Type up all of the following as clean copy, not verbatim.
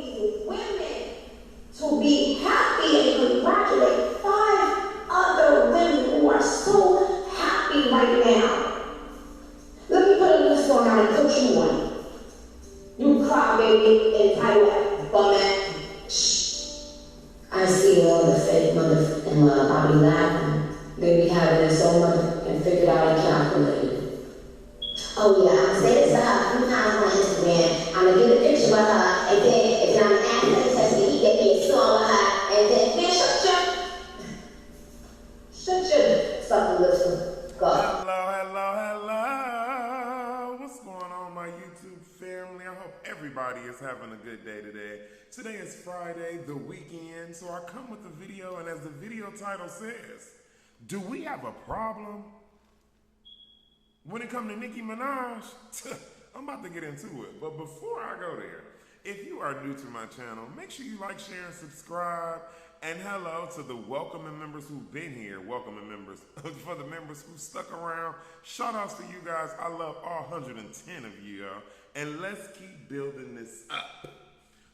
these women to be happy and congratulate 5 other women who are so happy right now. Let me put a list on how to coach you one. You crybaby entitled bum-ass. Shh. I see all the fake mother and Bobby laughing. They be having it so much and figured out and calculated. Oh yeah, I'm saying this to her 3 times on Instagram. I'm gonna get a picture of her, and then if I'm asking her to test me, he get me a song with her, and then man, shut your sucker lips. God. Hello. What's going on, my YouTube family? I hope everybody is having a good day today. Today is Friday, the weekend, so I come with a video, and as the video title says, do we have a problem? When it comes to Nicki Minaj, I'm about to get into it. But before I go there, if you are new to my channel, make sure you like, share, and subscribe. And hello to the welcoming members who've been here. Welcoming members. For the members who stuck around, shout outs to you guys. I love all 110 of you, y'all. And let's keep building this up.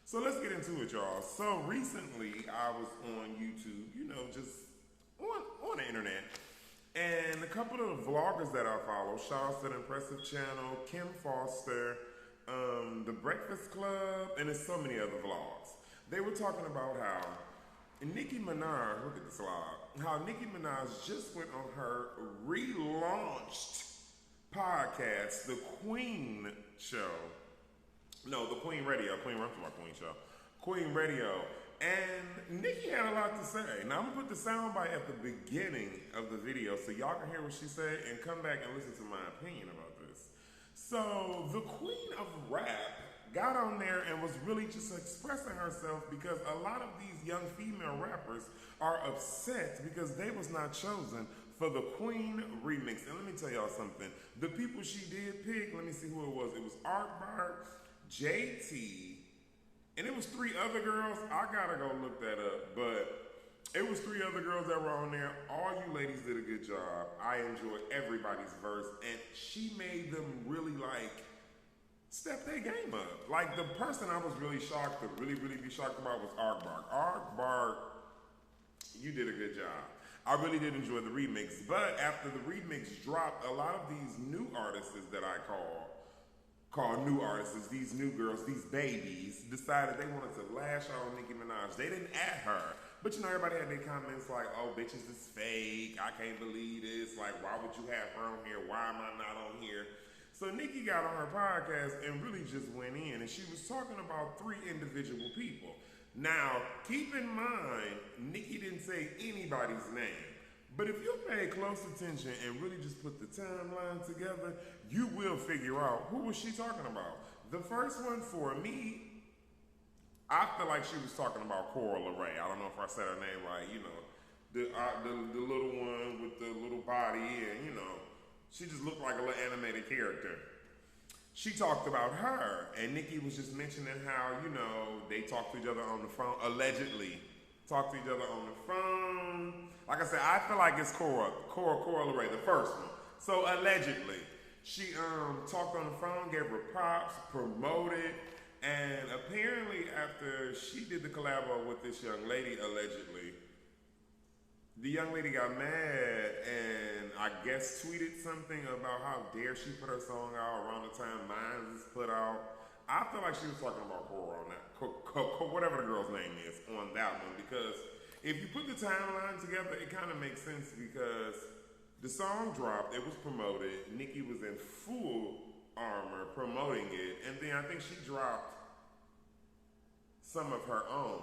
So let's get into it, y'all. So recently, I was on YouTube, just on the internet. And a couple of the vloggers that I follow, shout out to the Impressive Channel, Kim Foster, The Breakfast Club, and there's so many other vlogs. They were talking about how Nicki Minaj, look at the slide, how Nicki Minaj just went on her relaunched podcast, The Queen Show. No, The Queen Radio. Queen Show. Queen Radio. And Nicki had a lot to say. Now, I'm going to put the soundbite at the beginning of the video so y'all can hear what she said and come back and listen to my opinion about this. So, the queen of rap got on there and was really just expressing herself because a lot of these young female rappers are upset because they was not chosen for the Queen remix. And let me tell y'all something. The people she did pick, let me see who it was. It was Artbark, JT, and it was 3 other girls. I gotta go look that up, but it was 3 other girls that were on there. All you ladies did a good job. I enjoyed everybody's verse, and she made them really step their game up. Like the person I was really shocked to really be shocked about was Artbark. Artbark, you did a good job. I really did enjoy the remix, but after the remix dropped, a lot of these new artists that I call new artists, these new girls, these babies, decided they wanted to lash out on Nicki Minaj. They didn't at her, but everybody had their comments like, oh, bitches, this is fake. I can't believe this. Like, why would you have her on here? Why am I not on here? So Nicki got on her podcast and really just went in, and she was talking about 3 individual people. Now, keep in mind, Nicki didn't say anybody's name. But if you pay close attention and really just put the timeline together, you will figure out who was she talking about. The first one for me, I feel like she was talking about Coral Ray. I don't know if I said her name right. The little one with the little body, and she just looked like a little animated character. She talked about her, and Nicki was just mentioning how they talked to each other on the phone, allegedly. Talk to each other on the phone. Like I said, I feel like it's Coral Ray, the first one. So allegedly, she talked on the phone, gave her props, promoted, and apparently after she did the collabo with this young lady, allegedly, the young lady got mad and I guess tweeted something about how dare she put her song out around the time mine was put out. I feel like she was talking about Cora on that, whatever the girl's name is, on that one, because if you put the timeline together, it kind of makes sense because the song dropped, it was promoted, Nicki was in full armor promoting it, and then I think she dropped some of her own.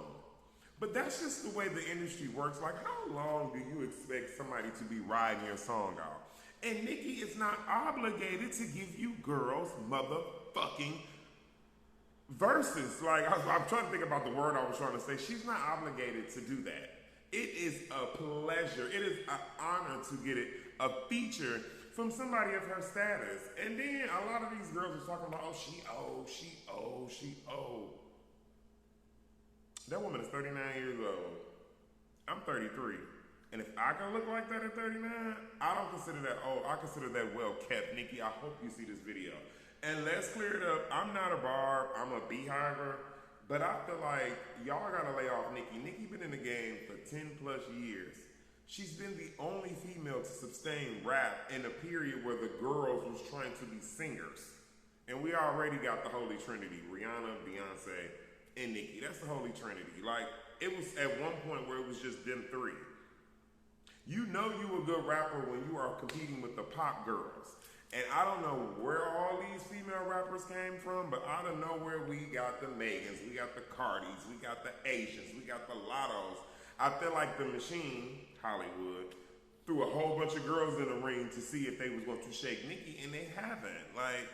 But that's just the way the industry works. Like, how long do you expect somebody to be riding your song out? And Nicki is not obligated to give you girls motherfucking verses. Like, I'm trying to think about the word I was trying to say. She's not obligated to do that. It is a pleasure. It is an honor to get a feature from somebody of her status. And then a lot of these girls are talking about, oh, she old. That woman is 39 years old. I'm 33. And if I can look like that at 39, I don't consider that old. I consider that well kept. Nicki, I hope you see this video. And let's clear it up. I'm not a barb. I'm a beehiver. But I feel like y'all gotta lay off Nicki. Nicki been in the game for 10 plus years. She's been the only female to sustain rap in a period where the girls was trying to be singers. And we already got the Holy Trinity, Rihanna, Beyonce, and Nicki. That's the Holy Trinity. Like, it was at one point where it was just them three. You know you a good rapper when you are competing with the pop girls. And I don't know where all these female rappers came from, but out of nowhere we got the Megans, we got the Cardis, we got the Asians, we got the Lottos. I feel like the machine, Hollywood, threw a whole bunch of girls in the ring to see if they was going to shake Nicki, and they haven't. Like,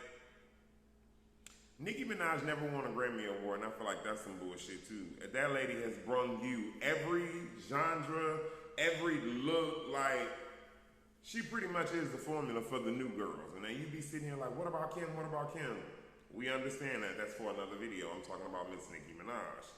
Nicki Minaj never won a Grammy Award, and I feel like that's some bullshit too. That lady has brung you every genre, every look, like, she pretty much is the formula for the new girls. And then you be sitting here like, what about Kim? What about Kim? We understand that. That's for another video. I'm talking about Miss Nicki Minaj.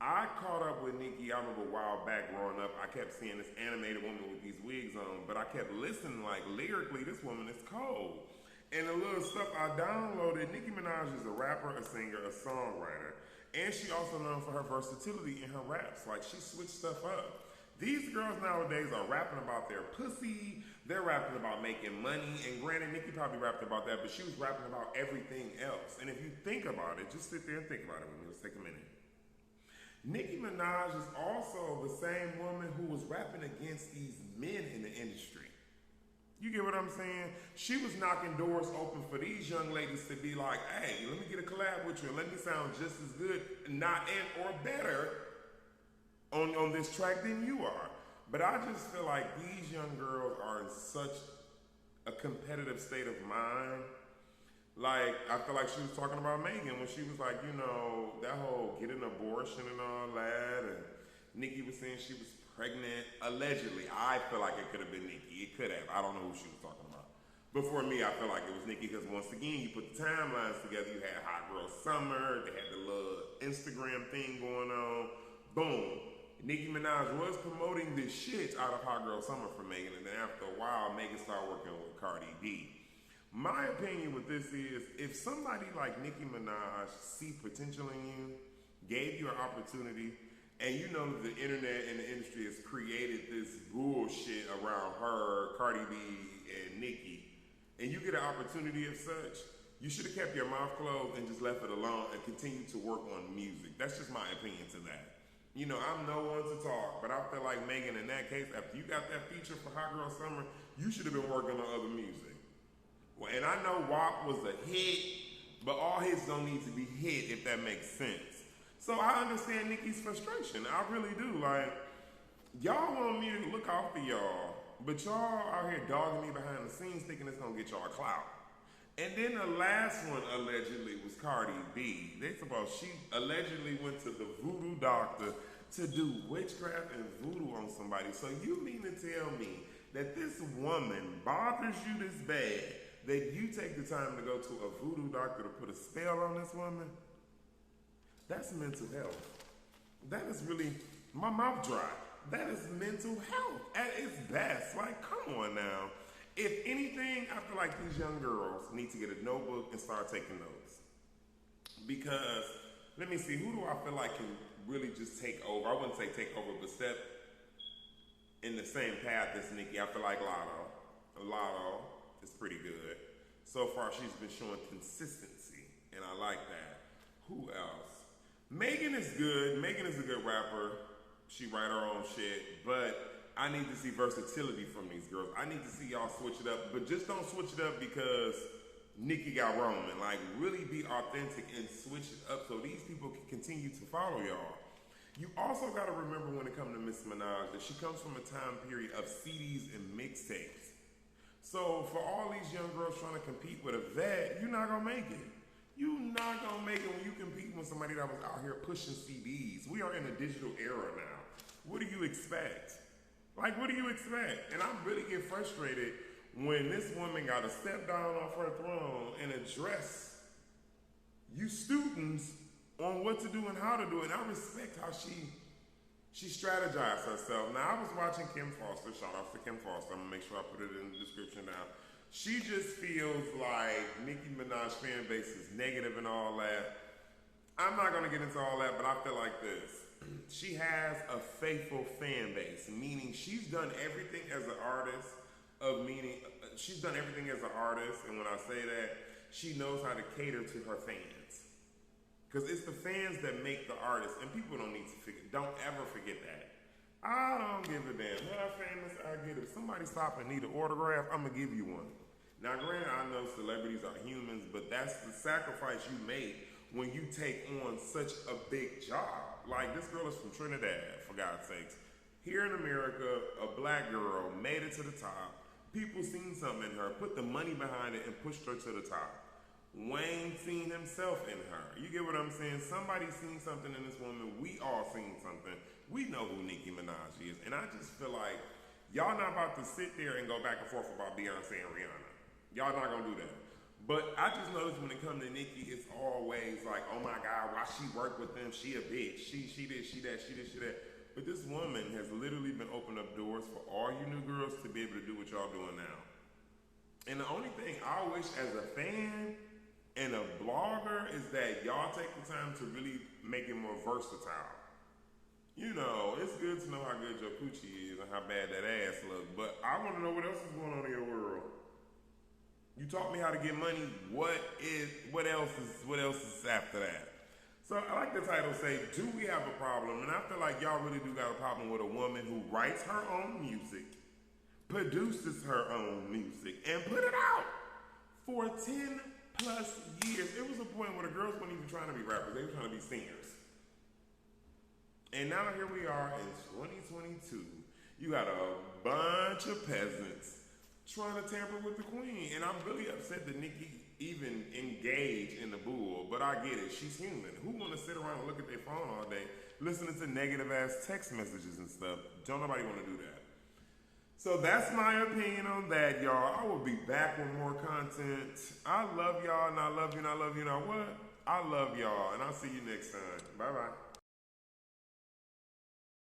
I caught up with Nicki, I remember a while back growing up. I kept seeing this animated woman with these wigs on, but I kept listening like, lyrically, this woman is cold. And the little stuff I downloaded, Nicki Minaj is a rapper, a singer, a songwriter. And she also known for her versatility in her raps. Like, she switched stuff up. These girls nowadays are rapping about their pussy, they're rapping about making money, and granted, Nicki probably rapped about that, but she was rapping about everything else. And if you think about it, just sit there and think about it with me, let's take a minute. Nicki Minaj is also the same woman who was rapping against these men in the industry. You get what I'm saying? She was knocking doors open for these young ladies to be like, hey, let me get a collab with you, and let me sound just as good, not and or better on this track than you are. But I just feel like these young girls are in such a competitive state of mind. Like, I feel like she was talking about Megan when she was like, you know, that whole get an abortion and all that. And Nicki was saying she was pregnant, allegedly. I feel like it could have been Nicki. It could have. I don't know who she was talking about. But for me, I feel like it was Nicki because once again, you put the timelines together. You had Hot Girl Summer. They had the little Instagram thing going on. Boom. Nicki Minaj was promoting the shit out of Hot Girl Summer for Megan, and then after a while, Megan started working with Cardi B. My opinion with this is, if somebody like Nicki Minaj see potential in you, gave you an opportunity, and you know that the internet and the industry has created this bullshit around her, Cardi B, and Nicki, and you get an opportunity of such, you should have kept your mouth closed and just left it alone and continued to work on music. That's just my opinion to that. You know, I'm no one to talk, but I feel like Megan, in that case, after you got that feature for Hot Girl Summer, you should have been working on other music. Well, and I know WAP was a hit, but all hits don't need to be hit, if that makes sense. So I understand Nicki's frustration. I really do. Like, y'all want me to look out for y'all, but y'all out here dogging me behind the scenes thinking it's gonna get y'all clout. And then the last one allegedly was Cardi B. She allegedly went to the voodoo doctor to do witchcraft and voodoo on somebody. So you mean to tell me that this woman bothers you this bad that you take the time to go to a voodoo doctor to put a spell on this woman? That's mental health. That is really, my mouth dry. That is mental health at its best. Like, come on now. If anything, I feel like these young girls need to get a notebook and start taking notes. Because, let me see, who do I feel like can really just take over? I wouldn't say take over, but step in the same path as Nicki. I feel like Lotto. Lotto is pretty good. So far, she's been showing consistency, and I like that. Who else? Megan is good. Megan is a good rapper. She write her own shit, but I need to see versatility from these girls. I need to see y'all switch it up, but just don't switch it up because Nicki got Roman. Like, really be authentic and switch it up so these people can continue to follow y'all. You also got to remember when it comes to Miss Minaj that she comes from a time period of CDs and mixtapes. So for all these young girls trying to compete with a vet, you're not going to make it. You're not going to make it when you compete with somebody that was out here pushing CDs. We are in a digital era now. What do you expect? Like, what do you expect? And I really get frustrated when this woman got to step down off her throne and address you students on what to do and how to do it. And I respect how she strategized herself. Now, I was watching Kim Foster. Shout out to Kim Foster. I'm going to make sure I put it in the description now. She just feels like Nicki Minaj fan base is negative and all that. I'm not gonna get into all that, but I feel like this. She has a faithful fan base, meaning she's done everything as an artist. She's done everything as an artist, and when I say that, she knows how to cater to her fans. Because it's the fans that make the artist, and people don't don't ever forget that. I don't give a damn. When I'm famous, I get it. If somebody stop and need an autograph, I'm gonna give you one. Now, granted, I know celebrities are humans, but that's the sacrifice you make when you take on such a big job. Like, this girl is from Trinidad, for God's sakes. Here in America, a black girl made it to the top. People seen something in her, put the money behind it, and pushed her to the top. Wayne seen himself in her. You get what I'm saying? Somebody seen something in this woman. We all seen something. We know who Nicki Minaj is. And I just feel like y'all not about to sit there and go back and forth about Beyonce and Rihanna. Y'all not gonna do that. But I just noticed when it comes to Nicki, it's always like, oh my God, why she work with them? She a bitch. She this, she that, she this, she that. But this woman has literally been opening up doors for all you new girls to be able to do what y'all doing now. And the only thing I wish as a fan and a blogger is that y'all take the time to really make it more versatile. You know, it's good to know how good your coochie is and how bad that ass looks, but I want to know what else is going on in your world. You taught me how to get money. What else is after that? So I like the title say, do we have a problem? And I feel like y'all really do got a problem with a woman who writes her own music, produces her own music, and put it out for 10 plus years. It was a point where the girls weren't even trying to be rappers. They were trying to be singers. And now here we are in 2022. You got a bunch of peasants trying to tamper with the queen. And I'm really upset that Nicki even engaged in the bull, but I get it. She's human. Who want to sit around and look at their phone all day, listening to negative ass text messages and stuff? Don't nobody want to do that. So that's my opinion on that, y'all. I will be back with more content. I love y'all, and I love you, and I love you. You know what? I love y'all, and I'll see you next time. Bye-bye.